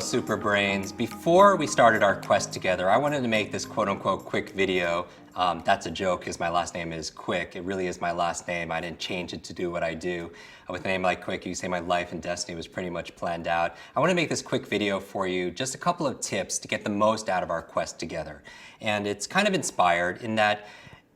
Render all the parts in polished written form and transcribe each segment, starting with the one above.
Super Brains. Before we started our quest together, I wanted to make this quote-unquote quick video. That's a joke because my last name is Quick. It really is my last name. I didn't change it to do what I do. With a name like Quick, you can say my life and destiny was pretty much planned out. I want to make this quick video for you, just a couple of tips to get the most out of our quest together. And it's kind of inspired in that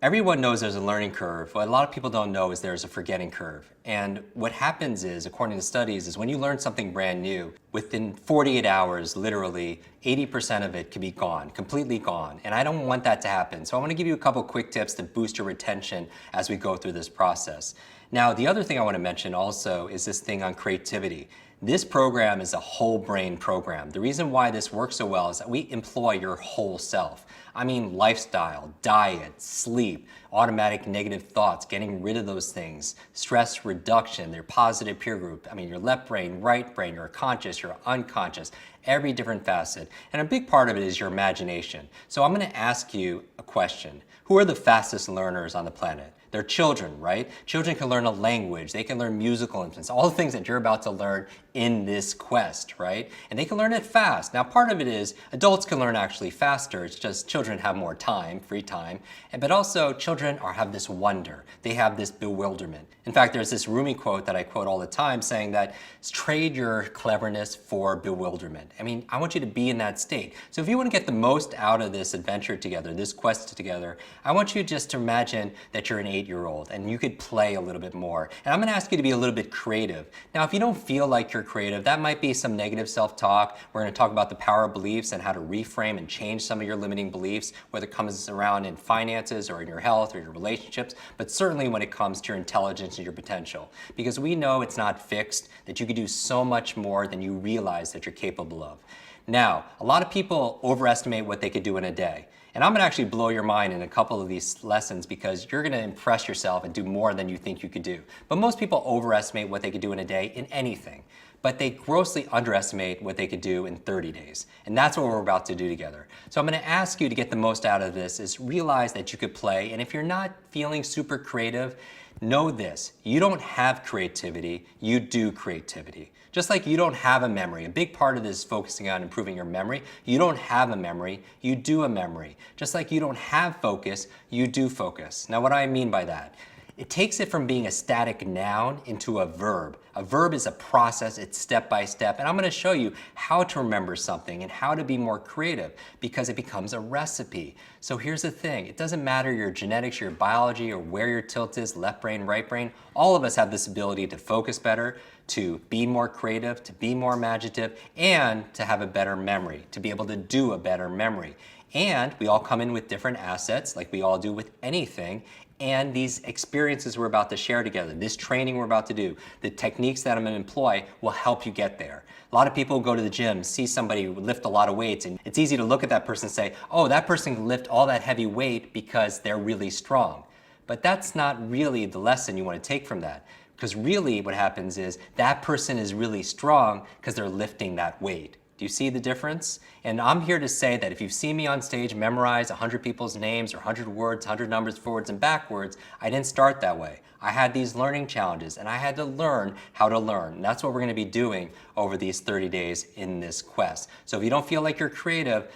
everyone knows there's a learning curve. What a lot of people don't know is there's a forgetting curve. And what happens is, according to studies, is when you learn something brand new, within 48 hours, literally, 80% of it can be gone, completely gone. And I don't want that to happen. So I want to give you a couple quick tips to boost your retention as we go through this process. Now, the other thing I want to mention also is this thing on creativity. This program is a whole brain program. The reason why this works so well is that we employ your whole self. I mean lifestyle, diet, sleep, automatic negative thoughts, getting rid of those things, stress reduction, their positive peer group. I mean your left brain, right brain, your conscious, your unconscious, every different facet. And a big part of it is your imagination. So I'm going to ask you a question. Who are the fastest learners on the planet? They're children, right? Children can learn a language, they can learn musical instruments, all the things that you're about to learn in this quest, right? And they can learn it fast. Now, part of it is adults can learn actually faster. It's just children have more time, free time. But also children have this wonder. They have this bewilderment. In fact, there's this Rumi quote that I quote all the time saying that trade your cleverness for bewilderment. I mean, I want you to be in that state. So if you want to get the most out of this adventure together, this quest together, I want you just to imagine that you're an 8-year-old and you could play a little bit more. And I'm going to ask you to be a little bit creative. Now, if you don't feel like you're creative, that might be some negative self-talk. We're going to talk about the power of beliefs and how to reframe and change some of your limiting beliefs, whether it comes around in finances or in your health or your relationships, but certainly when it comes to your intelligence and your potential. Because we know it's not fixed, that you can do so much more than you realize that you're capable of. Now, a lot of people overestimate what they could do in a day. And I'm going to actually blow your mind in a couple of these lessons because you're going to impress yourself and do more than you think you could do. But most people overestimate what they could do in a day in anything. But they grossly underestimate what they could do in 30 days. And that's what we're about to do together. So I'm going to ask you to get the most out of this is realize that you could play. And if you're not feeling super creative, know this, you don't have creativity, you do creativity. Just like you don't have a memory. A big part of this is focusing on improving your memory. You don't have a memory, you do a memory. Just like you don't have focus, you do focus. Now what do I mean by that? It takes it from being a static noun into a verb. A verb is a process, it's step by step, and I'm going to show you how to remember something and how to be more creative because it becomes a recipe. So here's the thing, it doesn't matter your genetics, your biology, or where your tilt is, left brain, right brain, all of us have this ability to focus better, to be more creative, to be more imaginative, and to have a better memory, to be able to do a better memory. And we all come in with different assets, like we all do with anything, and these experiences we're about to share together, this training we're about to do, the techniques that I'm going to employ will help you get there. A lot of people go to the gym, see somebody lift a lot of weights, and it's easy to look at that person and say, oh, that person can lift all that heavy weight because they're really strong. But that's not really the lesson you want to take from that. Because really what happens is that person is really strong because they're lifting that weight. Do you see the difference? And I'm here to say that if you've seen me on stage memorize 100 people's names or 100 words, 100 numbers forwards and backwards, I didn't start that way. I had these learning challenges and I had to learn how to learn. And that's what we're going to be doing over these 30 days in this quest. So if you don't feel like you're creative,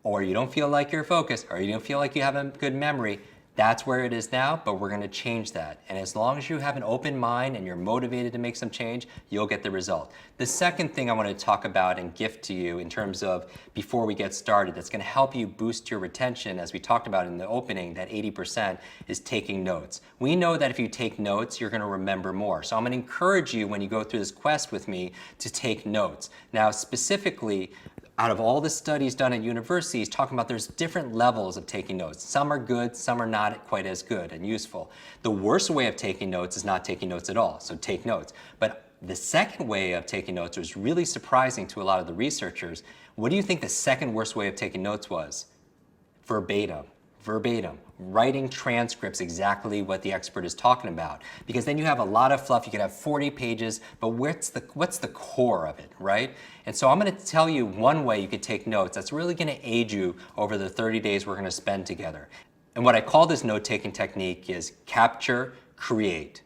or you don't feel like you're focused, or you don't feel like you have a good memory, that's where it is now, but we're going to change that. And as long as you have an open mind and you're motivated to make some change, you'll get the result. The second thing I want to talk about and gift to you in terms of before we get started that's going to help you boost your retention, as we talked about in the opening, that 80% is taking notes. We know that if you take notes, you're going to remember more. So I'm going to encourage you when you go through this quest with me to take notes. Now, specifically, out of all the studies done at universities talking about there's different levels of taking notes. Some are good, some are not quite as good and useful. The worst way of taking notes is not taking notes at all, so take notes. But the second way of taking notes was really surprising to a lot of the researchers. What do you think the second worst way of taking notes was? Verbatim. Verbatim. Writing transcripts exactly what the expert is talking about. Because then you have a lot of fluff, you could have 40 pages, but what's the core of it, right? And so I'm going to tell you one way you could take notes that's really going to aid you over the 30 days we're going to spend together. And what I call this note-taking technique is capture, create.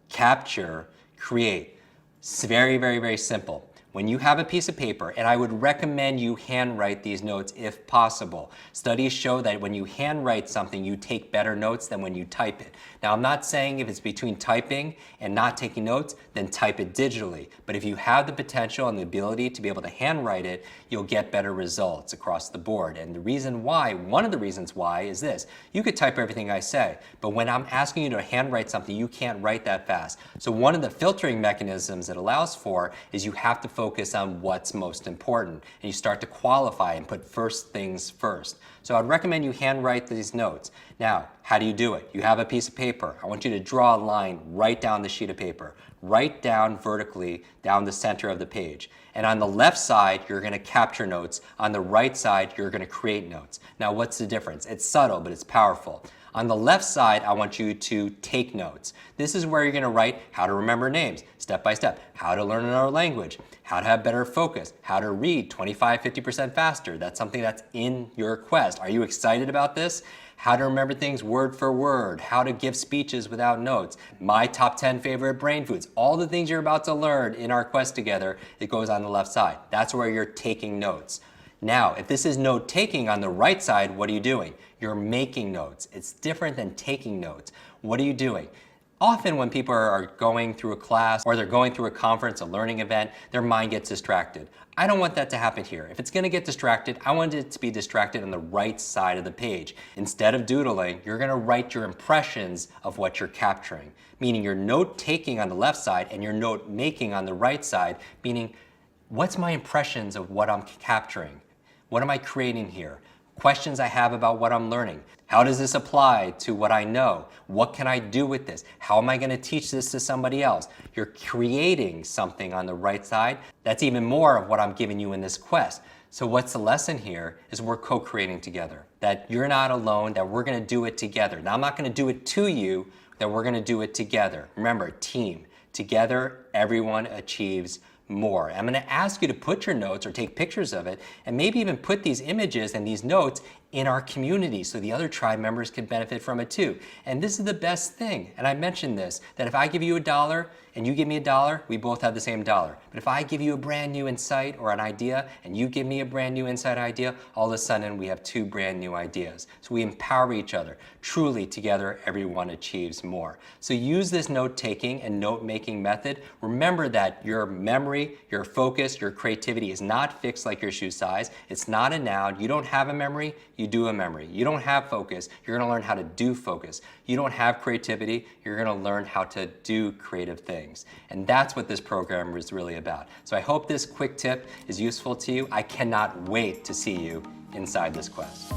Capture, create. It's very, very, very simple. when you have a piece of paper, and I would recommend you handwrite these notes if possible. Studies show that when you handwrite something, you take better notes than when you type it. Now, I'm not saying if it's between typing and not taking notes, then type it digitally. But if you have the potential and the ability to be able to handwrite it, you'll get better results across the board. And the reason why, one of the reasons why is this. You could type everything I say, but when I'm asking you to handwrite something, you can't write that fast. So one of the filtering mechanisms it allows for is you have to focus on what's most important. And you start to qualify and put first things first. So I'd recommend you handwrite these notes. Now, how do you do it? You have a piece of paper. I want you to draw a line right down the sheet of paper, right down vertically down the center of the page. And on the left side, you're going to capture notes. On the right side, you're going to create notes. Now, what's the difference? It's subtle, but it's powerful. On the left side, I want you to take notes. This is where you're going to write how to remember names, step by step, how to learn another language, how to have better focus, how to read 25–50% faster. That's something that's in your quest. Are you excited about this? How to remember things word for word, how to give speeches without notes, my top 10 favorite brain foods, all the things you're about to learn in our quest together, it goes on the left side. That's where you're taking notes. Now, if this is note taking on the right side, what are you doing? You're making notes. It's different than taking notes. What are you doing? Often when people are going through a class or they're going through a conference, a learning event, their mind gets distracted. I don't want that to happen here. If it's going to get distracted, I want it to be distracted on the right side of the page. Instead of doodling, you're going to write your impressions of what you're capturing, meaning your note taking on the left side and your note making on the right side, meaning what's my impressions of what I'm capturing? What am I creating here? Questions I have about what I'm learning. How does this apply to what I know? What can I do with this? How am I going to teach this to somebody else? You're creating something on the right side. That's even more of what I'm giving you in this quest. So what's the lesson here is we're co-creating together. That you're not alone, that we're going to do it together. Now, I'm not going to do it to you, that we're going to do it together. Remember, team. Together, everyone achieves more. I'm going to ask you to put your notes or take pictures of it and maybe even put these images and these notes in our community so the other tribe members can benefit from it too. And this is the best thing, and I mentioned this, that if I give you $1 and you give me $1, we both have the same dollar. But if I give you a brand new insight or an idea and you give me a brand new insight idea, all of a sudden we have two brand new ideas. So we empower each other. Truly, together, everyone achieves more. So use this note-taking and note-making method. Remember that your memory, your focus, your creativity is not fixed like your shoe size. It's not a noun. You don't have a memory, you do a memory. You don't have focus, you're going to learn how to do focus. You don't have creativity, you're going to learn how to do creative things. And that's what this program is really about. So I hope this quick tip is useful to you. I cannot wait to see you inside this quest.